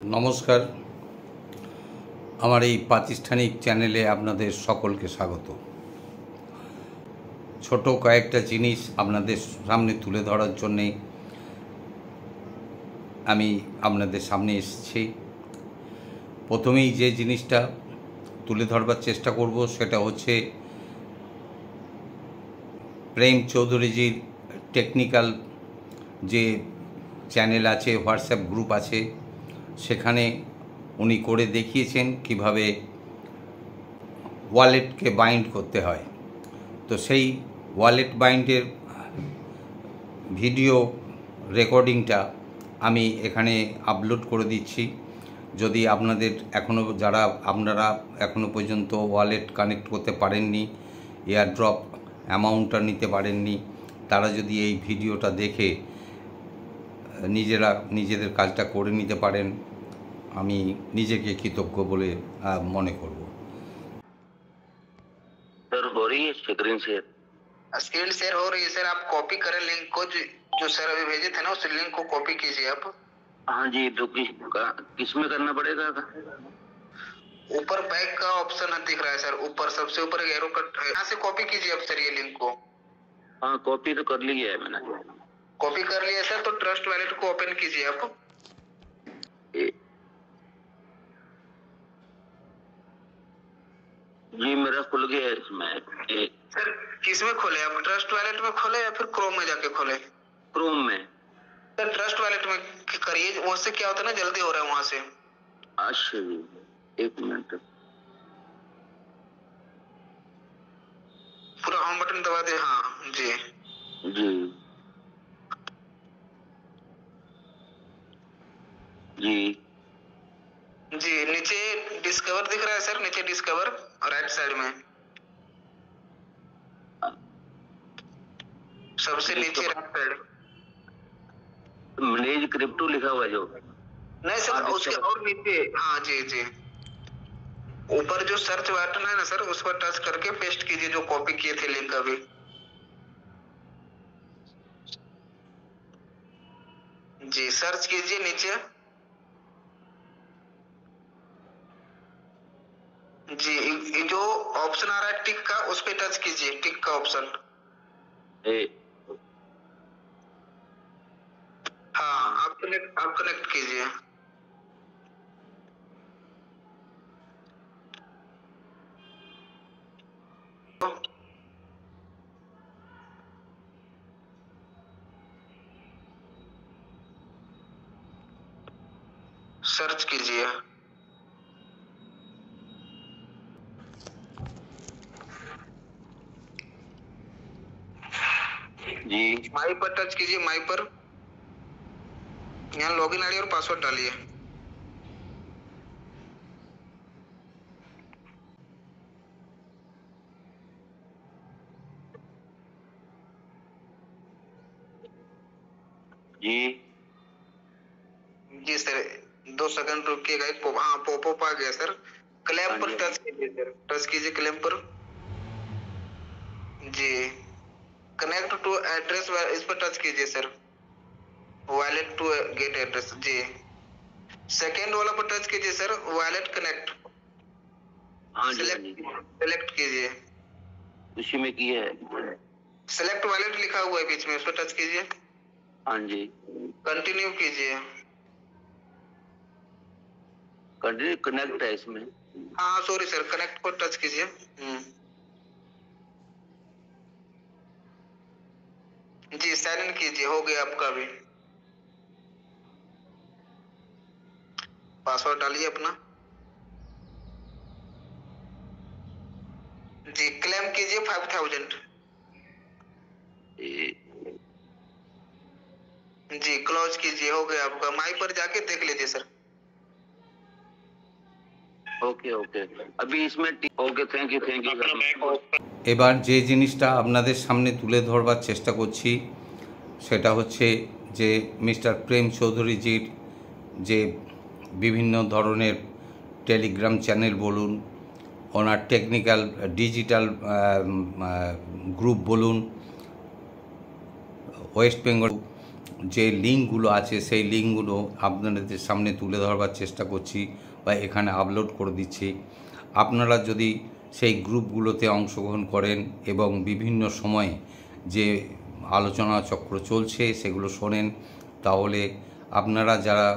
নমস্কার, আমার এই প্রাতিষ্ঠানিক চ্যানেলে আপনাদের সকলকে স্বাগত। ছোট কয়েকটা জিনিস আপনাদের সামনে তুলে ধরার জন্যে আমি আপনাদের সামনে এসেছি। প্রথমেই যে জিনিসটা তুলে ধরবার চেষ্টা করব সেটা হচ্ছে প্রেম চৌধুরীজির টেকনিক্যাল যে চ্যানেল আছে, হোয়াটসঅ্যাপ গ্রুপ আছে, সেখানে উনি করে দেখিয়েছেন কিভাবে ওয়ালেটকে বাইন্ড করতে হয়। তো সেই ওয়ালেট বাইন্ডের ভিডিও রেকর্ডিংটা আমি এখানে আপলোড করে দিচ্ছি। যদি আপনাদের আপনারা এখনও পর্যন্ত ওয়ালেট কানেক্ট করতে পারেননি, এয়ারড্রপ অ্যামাউন্টটা নিতে পারেননি, তারা যদি এই ভিডিওটা দেখে নিজেদের কাজটা করে নিতে পারেন, আমি নিজেকে কৃতজ্ঞ বলে মনে করব। सर हो रही है स्क्रीन शेयर हो रही है सर। आप कॉपी करें लिंक को, जो सर अभी भेजे थे ना, उस लिंक को कॉपी कीजिए आप। हाँ जी, तो किस में करना पड़ेगा? ऊपर बैक का ऑप्शन दिख रहा है सर, ऊपर सबसे ऊपर एरो कट है, यहाँ से कॉपी कीजिए आप सर ये लिंक को। हाँ, कॉपी तो कर लिया है मैंने। कॉपी कर लिया सर, तो ट्रस्ट वॉलेट को ओपन कीजिए आप। जी मेरा खुल गया है इसमें। सर किस में खोले आप? ट्रस्ट वॉलेट में खोले या फिर क्रोम में जाके खोले? क्रोम में। सर ट्रस्ट वॉलेट में करिए, वहां से क्या होता है ना, जल्दी हो रहा है वहां से। अच्छा जी, एक मिनट। पूरा होम बटन दबा दे। हाँ जी जी जी जी नीचे डिस्कवर दिख रहा है सर, नीचे डिस्कवर राइट साइड में सबसे नीचे राइट साइड मैनेज क्रिप्टो लिखा हुआ है जो। नहीं सर, उसके और नीचे। हाँ जी जी, ऊपर जो सर्च बटन है ना सर, उस पर टच करके पेस्ट कीजिए जो कॉपी किए थे लिंक अभी। जी सर्च कीजिए नीचे। जी जो ऑप्शन आ रहा है टिक का, उस पे टच कीजिए, टिक का ऑप्शन। हाँ, आप कनेक्ट कीजिए। सर्च कीजिए। जी माई पर टच कीजिए, माई पर। यहाँ लॉगिन आईडी और पासवर्ड डालिए। जी जी सर 2 सेकंड रुकिएगा। हाँ पॉपअप आ गया सर। क्लेम पर टच कीजिए सर, टच कीजिए क्लेम पर। जी कनेक्ट टू एड्रेस, इस पर टच कीजिए sir. Wallet to get address. जी सेकेंड वाला पर टच कीजिए सर, वॉलेट कनेक्ट। सिलेक्ट कीजिए, उसी में किया है। सिलेक्ट वॉलेट लिखा हुआ है बीच में, उस पर टच कीजिए। हाँ जी, कंटिन्यू कीजिए। कंटिन्यू कनेक्ट है इसमें। हाँ सॉरी सर, कनेक्ट पर टच कीजिए। जी साइन इन कीजिए, हो गया आपका भी। पासवर्ड डालिए अपना। जी क्लेम कीजिए 5000। जी क्लोज कीजिए, हो गया आपका। माई पर जाके देख लीजिए सर। ओके ओके, अभी इसमें ओके, थैंक यू। এবার যে জিনিসটা আপনাদের সামনে তুলে ধরবার চেষ্টা করছি সেটা হচ্ছে যে মিস্টার প্রেম চৌধুরীজির যে বিভিন্ন ধরনের টেলিগ্রাম চ্যানেল বলুন, ওনার টেকনিক্যাল ডিজিটাল গ্রুপ বলুন, ওয়েস্ট বেঙ্গল যে লিঙ্কগুলো আছে সেই লিঙ্কগুলো আপনাদের সামনে তুলে ধরবার চেষ্টা করছি বা এখানে আপলোড করে দিচ্ছি। আপনারা যদি সেই গ্রুপগুলোতে অংশগ্রহণ করেন এবং বিভিন্ন সময়ে যে আলোচনা চক্র চলছে সেগুলো শোনেন, তাহলে আপনারা যারা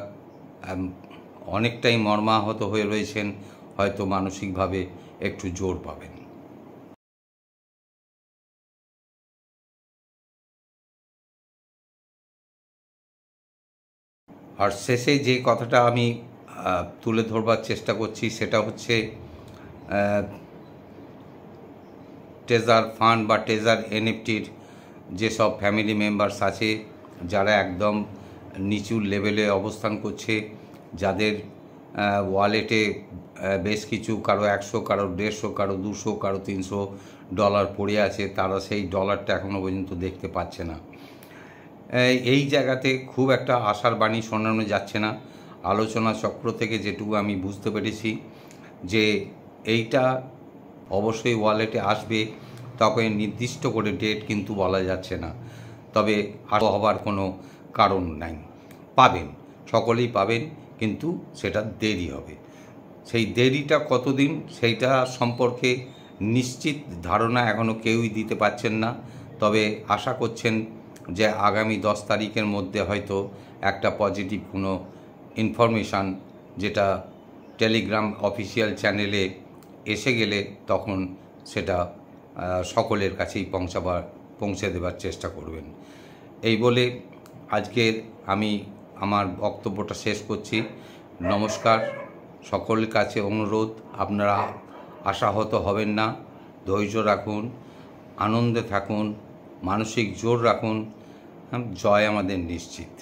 অনেকটাই মর্মাহত হয়ে রয়েছেন হয়তো মানসিকভাবে একটু জোর পাবেন। আর শেষে যে কথাটা আমি তুলে ধরবার চেষ্টা করছি সেটা হচ্ছে ট্রেজার ফান্ড বা ট্রেজার এনএফটির যেসব ফ্যামিলি মেম্বার্স আছে যারা একদম নিচু লেভেলে অবস্থান করছে, যাদের ওয়ালেটে বেশ কিছু কারো 100, কারো 150, কারো 200, কারো $300 পড়ে আছে, তারা সেই ডলারটা এখনও পর্যন্ত দেখতে পাচ্ছে না। এই জায়গাতে খুব একটা আশার বাণী শোনানো যাচ্ছে না। আলোচনা চক্র থেকে যেটুকু আমি বুঝতে পেরেছি যে এইটা অবশ্যই ওয়ালেটে আসবে, তবে নির্দিষ্ট করে ডেট কিন্তু বলা যাচ্ছে না, তবে আরও হবার কোনো কারণ নাই। পাবেন, সকলেই পাবেন, কিন্তু সেটা দেরি হবে। সেই দেরিটা কতদিন সেইটা সম্পর্কে নিশ্চিত ধারণা এখনও কেউই দিতে পারছেন না, তবে আশা করছেন যে আগামী 10 তারিখের মধ্যে হয়তো একটা পজিটিভ কোনো ইনফরমেশান যেটা টেলিগ্রাম অফিসিয়াল চ্যানেলে এসে গেলে তখন সেটা সকলের কাছেই পৌঁছে দেবার চেষ্টা করবেন। এই বলে আজকে আমি আমার বক্তব্যটা শেষ করছি। নমস্কার। সকলের কাছে অনুরোধ, আপনারা আশাহত হবেন না, ধৈর্য রাখুন, আনন্দে থাকুন, মানসিক জোর রাখুন, জয় আমাদের নিশ্চিত।